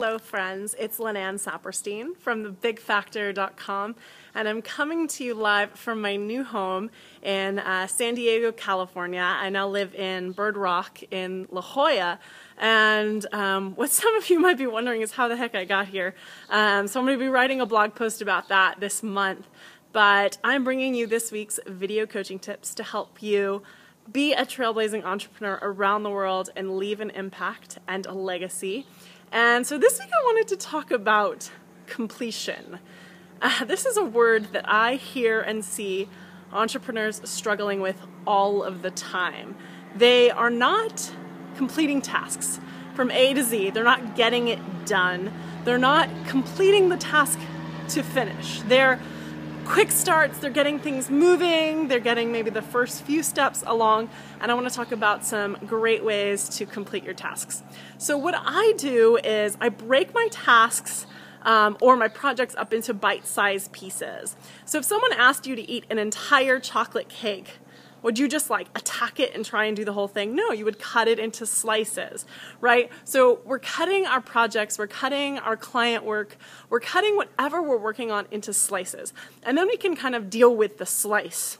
Hello friends, it's Lynan Saperstein from thebigfactor.com, and I'm coming to you live from my new home in San Diego, California. I now live in Bird Rock in La Jolla, and what some of you might be wondering is how the heck I got here. So I'm going to be writing a blog post about that this month, but I'm bringing you this week's video coaching tips to help you be a trailblazing entrepreneur around the world and leave an impact and a legacy. And so this week I wanted to talk about completion. This is a word that I hear and see entrepreneurs struggling with all of the time. They are not completing tasks from A to Z. They're not getting it done. They're not completing the task to finish. They're quick starts, they're getting things moving, they're getting maybe the first few steps along, and I want to talk about some great ways to complete your tasks. So what I do is I break my tasks or my projects up into bite-sized pieces. So if someone asked you to eat an entire chocolate cake, would you just like attack it and try and do the whole thing? No, you would cut it into slices, right? So we're cutting our projects, we're cutting our client work, we're cutting whatever we're working on into slices. And then we can kind of deal with the slice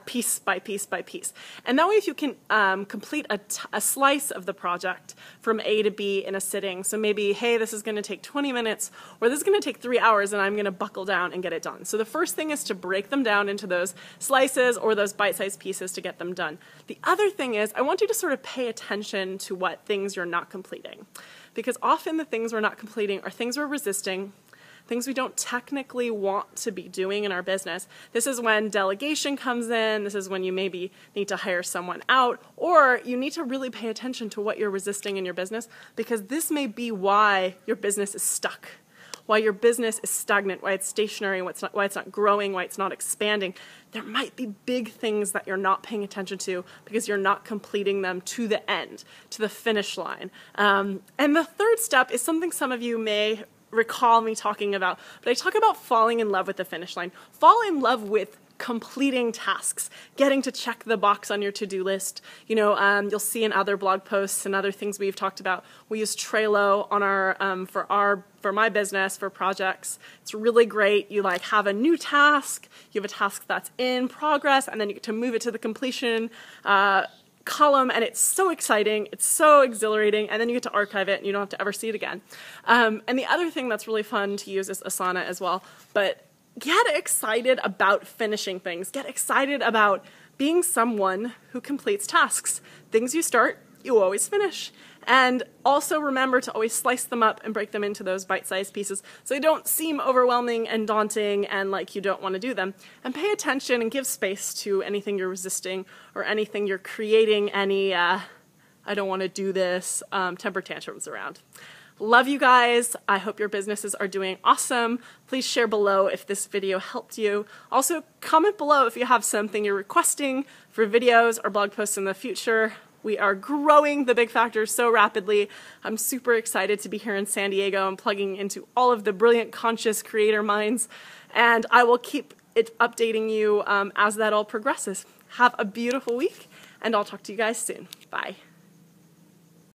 piece by piece by piece. And that way if you can complete a slice of the project from A to B in a sitting, so maybe, hey, this is going to take 20 minutes, or this is going to take 3 hours, and I'm going to buckle down and get it done. So the first thing is to break them down into those slices or those bite-sized pieces to get them done. The other thing is I want you to sort of pay attention to what things you're not completing, because often the things we're not completing are things we're resisting, things we don't technically want to be doing in our business. This is when delegation comes in, this is when you maybe need to hire someone out, or you need to really pay attention to what you're resisting in your business, because this may be why your business is stuck, why your business is stagnant, why it's stationary, why it's not growing, why it's not expanding. There might be big things that you're not paying attention to because you're not completing them to the end, to the finish line. And the third step is something some of you may recall me talking about, but I talk about falling in love with the finish line. Fall in love with completing tasks, getting to check the box on your to-do list. You know, you'll see in other blog posts and other things we've talked about. We use Trello on for my business, for projects. It's really great. You like have a new task, you have a task that's in progress, and then you get to move it to the completion column, and it's so exciting, it's so exhilarating, and then you get to archive it and you don't have to ever see it again. And the other thing that's really fun to use is Asana as well, but get excited about finishing things. Get excited about being someone who completes tasks. Things you start, you always finish. And also remember to always slice them up and break them into those bite-sized pieces so they don't seem overwhelming and daunting and like you don't want to do them. And pay attention and give space to anything you're resisting or anything you're creating any, I don't want to do this, temper tantrums around. Love you guys. I hope your businesses are doing awesome. Please share below if this video helped you. Also, comment below if you have something you're requesting for videos or blog posts in the future. We are growing The Big Factor so rapidly. I'm super excited to be here in San Diego and plugging into all of the brilliant, conscious creator minds. And I will keep it updating you as that all progresses. Have a beautiful week, and I'll talk to you guys soon. Bye.